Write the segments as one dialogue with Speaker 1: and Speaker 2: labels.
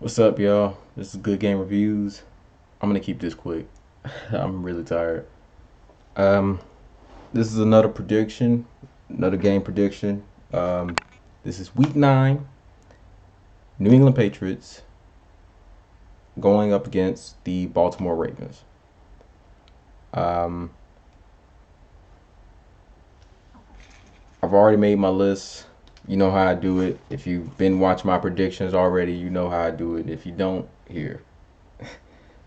Speaker 1: What's up, y'all? This is Good Game Reviews. I'm gonna keep this quick. I'm really tired. Um, this is another prediction, another game prediction. Um, this is Week 9, New England Patriots going up against the Baltimore Ravens. Um, I've already made my list. You know how I do it. If you've been watching my predictions already, you know how I do it. If you don't, here.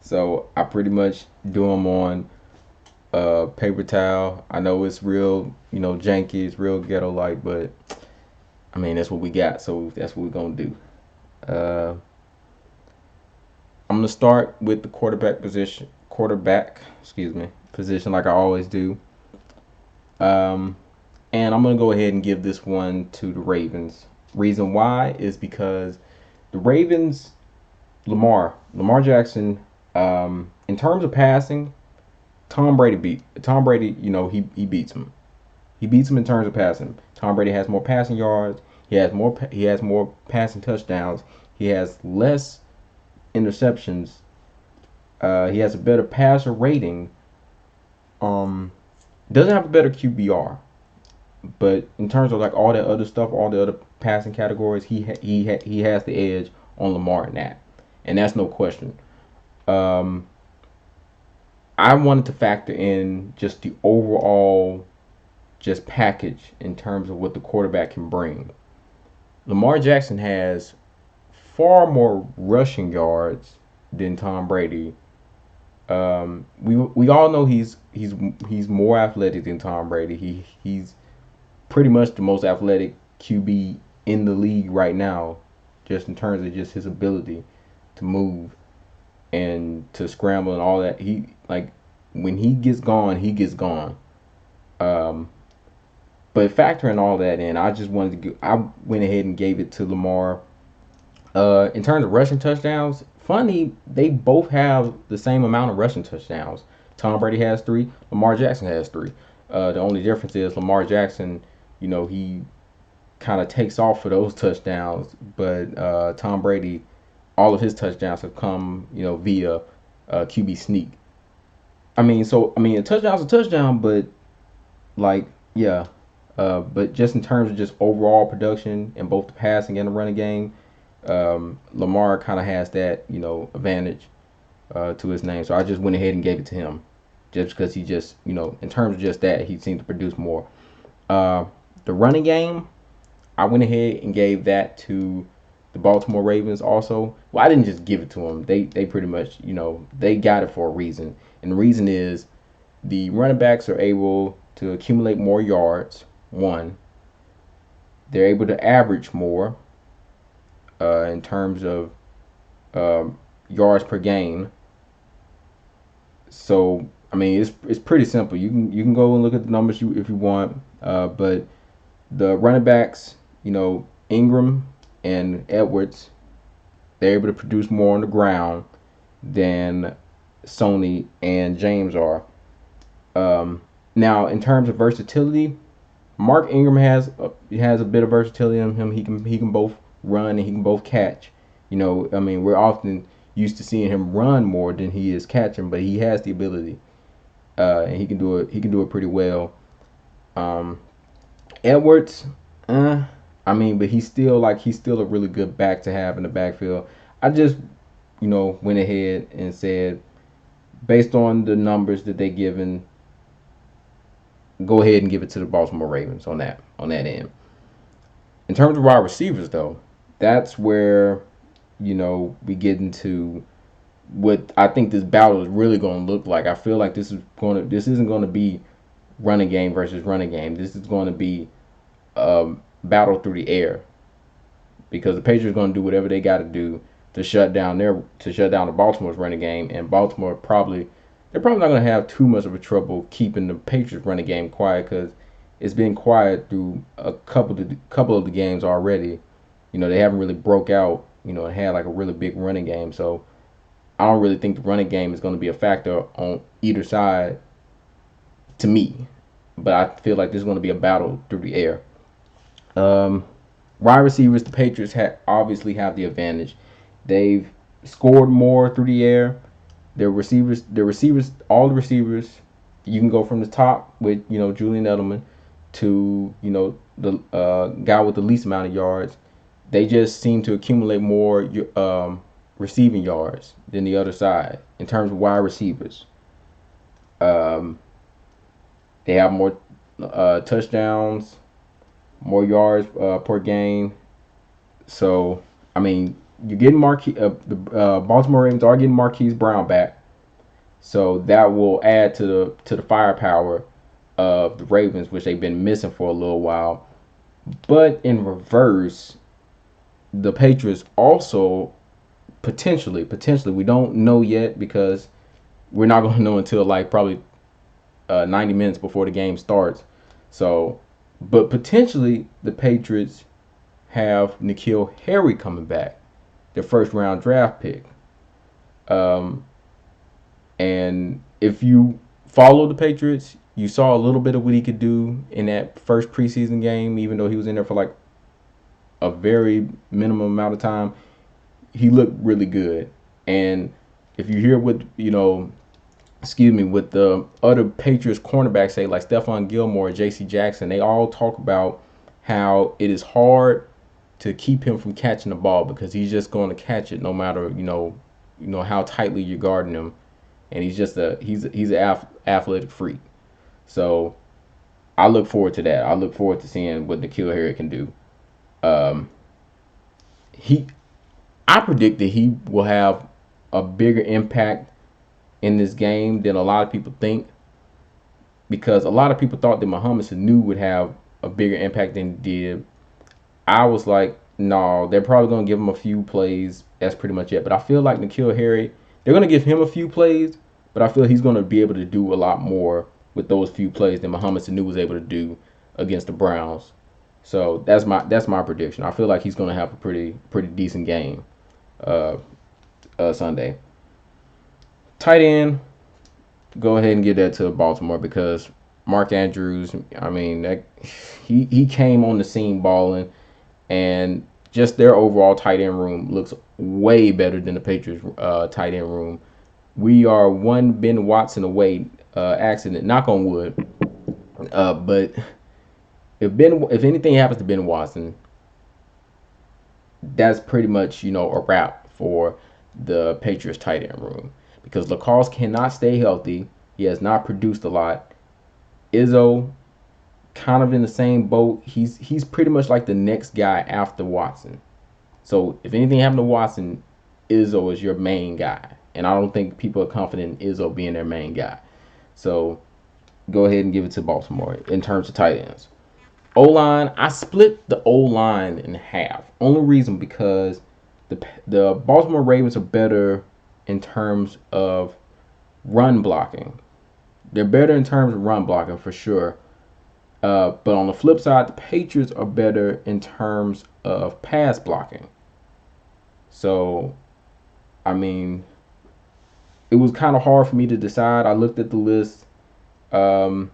Speaker 1: So I pretty much do them on paper towel. I know it's real, janky, it's real ghetto like, but I mean that's what we got, so that's what we're gonna do. Uh, I'm gonna start with the quarterback position like I always do. Um, and I'm gonna go ahead and give this one to the Ravens. Reason why is because the Ravens, Lamar Jackson, in terms of passing, Tom Brady. He beats him. He beats him in terms of passing. Tom Brady has more passing yards. He has more passing touchdowns. He has less interceptions. He has a better passer rating. Doesn't have a better QBR, but in terms of like all that other stuff, all the other passing categories, he has the edge on Lamar in that, and that's no question. Um, I wanted to factor in just the overall just package in terms of what the quarterback can bring. Lamar Jackson has far more rushing yards than Tom Brady. We all know he's more athletic than Tom Brady. He's pretty much the most athletic QB in the league right now, just in terms of just his ability to move and to scramble and all that. He like when he gets gone, he gets gone. Um, but factoring all that in, I went ahead and gave it to Lamar. In terms of rushing touchdowns, funny, they both have the same amount of rushing touchdowns. Tom Brady has three, Lamar Jackson has three. The only difference is Lamar Jackson, he kind of takes off for those touchdowns, but Tom Brady, all of his touchdowns have come, via QB sneak. A touchdown's a touchdown, but like, yeah. But just in terms of just overall production in both the passing and the running game, Lamar kind of has that advantage to his name. So I just went ahead and gave it to him, just because he just in terms of just that he seemed to produce more. Uh, the running game, I went ahead and gave that to the Baltimore Ravens also. Well, I didn't just give it to them. They pretty much they got it for a reason, and the reason is the running backs are able to accumulate more yards. One, they're able to average more in terms of yards per game. So it's pretty simple. You can go and look at the numbers if you want. But the running backs, Ingram and Edwards, they're able to produce more on the ground than Sony and James are. Now, in terms of versatility, Mark Ingram has a bit of versatility in him. He can both run and he can both catch. We're often used to seeing him run more than he is catching, but he has the ability, and he can do it. He can do it pretty well. Um, Edwards, but he's still a really good back to have in the backfield. I just went ahead and said, based on the numbers that they given, go ahead and give it to the Baltimore Ravens on that end. In terms of wide receivers, though, that's where we get into what I think this battle is really going to look like. I feel like this isn't going to be running game versus running game. This is going to be battle through the air, because the Patriots are going to do whatever they got to do to shut down the Baltimore's running game, and they're probably not going to have too much of a trouble keeping the Patriots running game quiet, because it's been quiet through a couple of the games already. They haven't really broke out, and had like a really big running game. So I don't really think the running game is going to be a factor on either side to me. But I feel like this is going to be a battle through the air. Um, Wide receivers, the Patriots obviously have the advantage. They've scored more through the air. All the receivers. You can go from the top with Julian Edelman to the guy with the least amount of yards. They just seem to accumulate more receiving yards than the other side in terms of wide receivers. Um, they have more touchdowns, more yards per game. So I mean, you're getting the Baltimore Ravens are getting Marquise Brown back. So that will add to the firepower of the Ravens, which they've been missing for a little while. But in reverse, the Patriots also potentially we don't know yet because we're not going to know until like probably 90 minutes before the game starts. So, but potentially the Patriots have N'Keal Harry coming back, their first round draft pick. Um, and if you follow the Patriots, you saw a little bit of what he could do in that first preseason game, even though he was in there for like a very minimum amount of time. He looked really good. And if you hear what, what the other Patriots cornerbacks say, like Stephon Gilmore, J.C. Jackson, they all talk about how it is hard to keep him from catching the ball because he's just going to catch it no matter, how tightly you're guarding him. And he's an athletic freak. So I look forward to that. I look forward to seeing what N'Keal Harry can do. Um, he I predict that he will have a bigger impact in this game than a lot of people think because a lot of people thought that Mohamed Sanu would have a bigger impact than he did. I was like, no, they're probably going to give him a few plays. That's pretty much it. But I feel like N'Keal Harry, they're going to give him a few plays, but I feel he's going to be able to do a lot more with those few plays than Mohamed Sanu was able to do against the Browns. So that's my prediction. I feel like he's going to have a pretty decent game uh, Sunday. Tight end, go ahead and give that to Baltimore because Mark Andrews. I mean, he came on the scene balling, and just their overall tight end room looks way better than the Patriots tight end room. We are one Ben Watson away accident. Knock on wood. But if anything happens to Ben Watson, that's pretty much a wrap for the Patriots tight end room because Lacoste cannot stay healthy. He has not produced a lot. Izzo, kind of in the same boat. He's pretty much like the next guy after Watson. So if anything happened to Watson, Izzo is your main guy, and I don't think people are confident in Izzo being their main guy. So go ahead and give it to Baltimore in terms of tight ends. O-line, I split the O-line in half. Only reason because the Baltimore Ravens are better in terms of run blocking. They're better in terms of run blocking for sure. But on the flip side, the Patriots are better in terms of pass blocking. So, I mean, it was kind of hard for me to decide. I looked at the list. When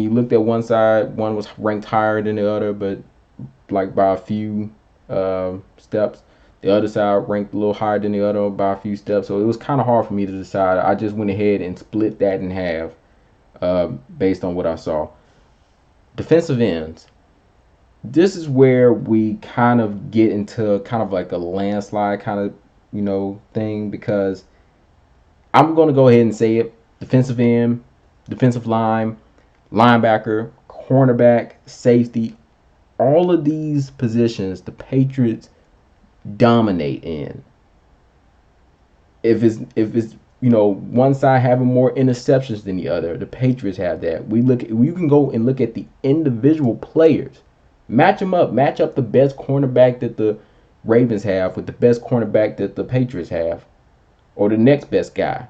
Speaker 1: you looked at one side, one was ranked higher than the other, but like by a few steps. The other side ranked a little higher than the other by a few steps. So it was kind of hard for me to decide. I just went ahead and split that in half based on what I saw. Defensive ends. This is where we kind of get into kind of like a landslide kind of, thing because I'm going to go ahead and say it. Defensive end, defensive line, linebacker, cornerback, safety, all of these positions the Patriots dominate in. If it's one side having more interceptions than the other, the Patriots have that. You can go and look at the individual players, match them up, match up the best cornerback that the Ravens have with the best cornerback that the Patriots have, or the next best guy.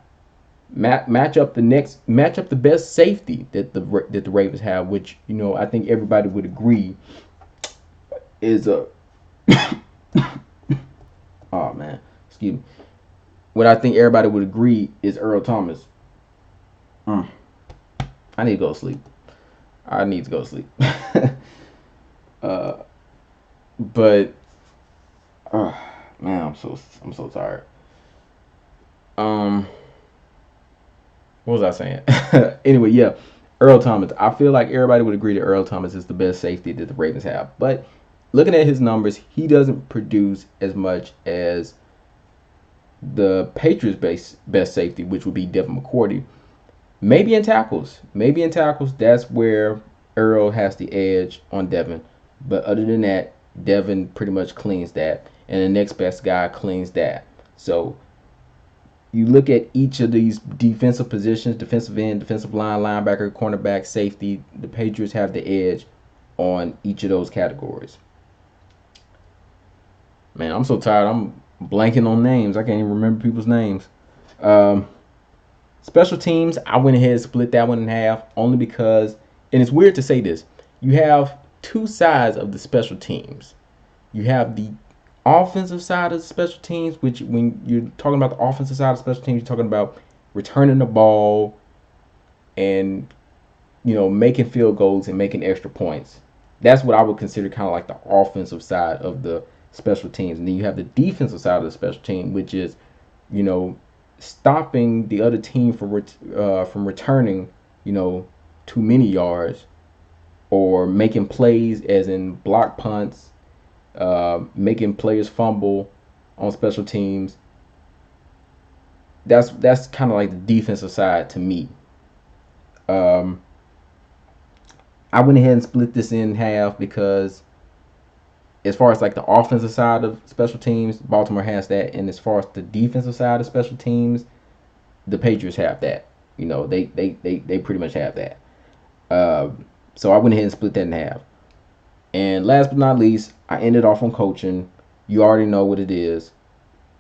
Speaker 1: Match up the best safety that the Ravens have, which I think everybody would agree is a oh man, excuse me. What I think everybody would agree is Earl Thomas. I need to go to sleep. I need to go to sleep. But Man, I'm so tired. Um, what was I saying? Anyway, yeah, Earl Thomas. I feel like everybody would agree that Earl Thomas is the best safety that the Ravens have. But looking at his numbers, he doesn't produce as much as the Patriots' best safety, which would be Devin McCourty. Maybe in tackles, that's where Earl has the edge on Devin. But other than that, Devin pretty much cleans that, and the next best guy cleans that. So you look at each of these defensive positions: defensive end, defensive line, linebacker, cornerback, safety. The Patriots have the edge on each of those categories. Man, I'm so tired. I'm blanking on names. I can't even remember people's names. Um, Special teams, I went ahead and split that one in half only because, and it's weird to say this, you have two sides of the special teams. You have the offensive side of the special teams, which when you're talking about the offensive side of special teams, you're talking about returning the ball and making field goals and making extra points. That's what I would consider kind of like the offensive side of the special teams. And then you have the defensive side of the special team, which is you know stopping the other team from returning too many yards or making plays, as in block punts, making players fumble on special teams. That's kind of like the defensive side to me. Um, I went ahead and split this in half because as far as like the offensive side of special teams, Baltimore has that, and as far as the defensive side of special teams, the Patriots have that. They pretty much have that. Uh, so I went ahead and split that in half. And last but not least, I ended off on coaching. You already know what it is.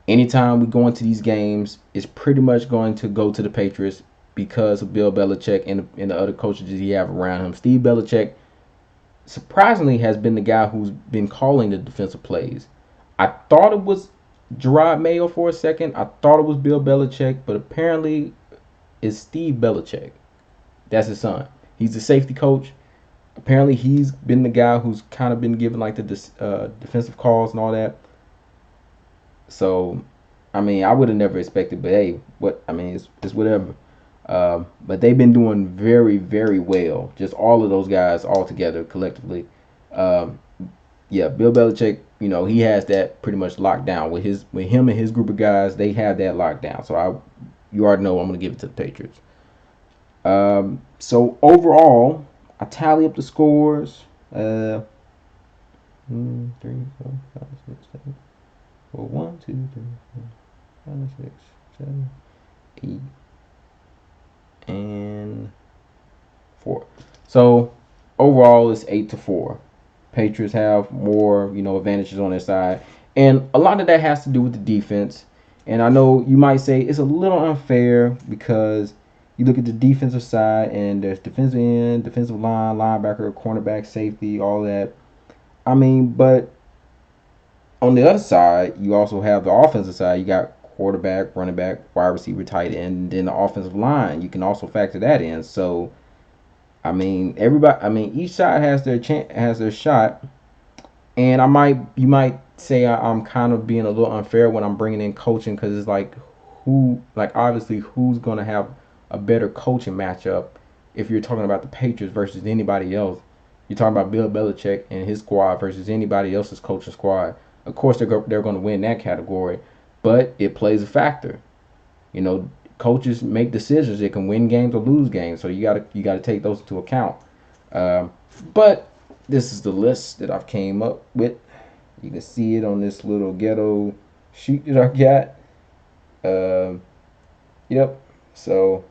Speaker 1: Anytime we go into these games, it's pretty much going to go to the Patriots because of Bill Belichick and the other coaches that he have around him. Steve Belichick surprisingly has been the guy who's been calling the defensive plays. I thought it was Gerard Mayo for a second. I thought it was Bill Belichick, but apparently it's Steve Belichick. That's his son. He's the safety coach. Apparently he's been the guy who's kind of been given like the defensive calls and all that. So, I mean, I would have never expected, but hey, what I mean, it's whatever. But they've been doing very, very well. Just all of those guys all together collectively. Um, yeah, Bill Belichick, he has that pretty much locked down with him and his group of guys. They have that locked down. So you already know I'm gonna give it to the Patriots. So overall, I tally up the scores. 3, 4, 5, 6, 7. Well, 1, 2, 3, 4, 5, 6, 7, 8, and 4. So overall, it's 8-4. Patriots have more, advantages on their side, and a lot of that has to do with the defense. And I know you might say it's a little unfair because you look at the defensive side and there's defensive end, defensive line, linebacker, cornerback, safety, all that. I mean, but on the other side, you also have the offensive side. You got quarterback, running back, wide receiver, tight end, and then the offensive line. You can also factor that in. So, I mean, everybody. I mean, each side has their shot. And you might say I'm kind of being a little unfair when I'm bringing in coaching because it's like obviously who's gonna have a better coaching matchup if you're talking about the Patriots versus anybody else. You're talking about Bill Belichick and his squad versus anybody else's coaching squad. Of course, they're going to win that category, but it plays a factor. Coaches make decisions. They can win games or lose games, so you gotta take those into account. Um, but this is the list that I've came up with. You can see it on this little ghetto sheet that I got. Yep. So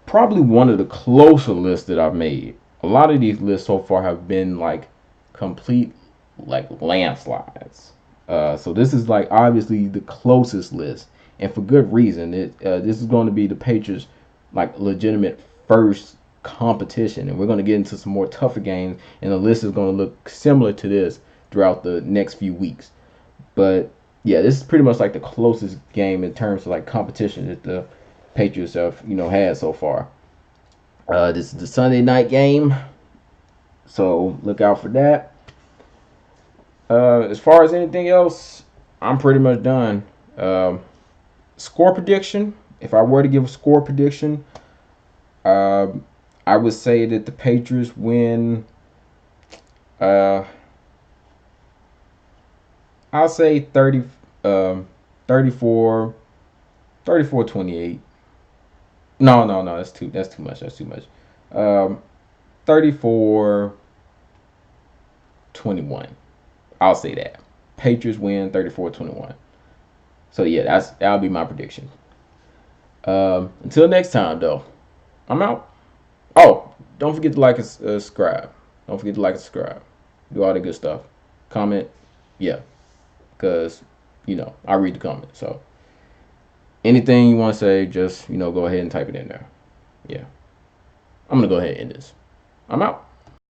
Speaker 1: probably one of the closer lists that I've made. A lot of these lists so far have been like complete like landslides. So this is like obviously the closest list, and for good reason. This is going to be the Patriots like legitimate first competition, and we're going to get into some more tougher games, and the list is going to look similar to this throughout the next few weeks. But yeah, this is pretty much like the closest game in terms of like competition that the Patriots have had so far. This is the Sunday night game, so look out for that. As far as anything else, I'm pretty much done. Um, Score prediction. If I were to give a score prediction, um, I would say that the Patriots win. Uh, I'll say 30, um, 34, 34-28. No, no, no. That's too much. That's too much. Um, 34-21. I'll say that. Patriots win 34-21. So yeah, that'll be my prediction. Until next time, though, I'm out. Oh, don't forget to like and subscribe. Don't forget to like and subscribe. Do all the good stuff. Comment, yeah, because I read the comments. So anything you want to say, just go ahead and type it in there. Yeah, I'm gonna go ahead and end this. I'm out.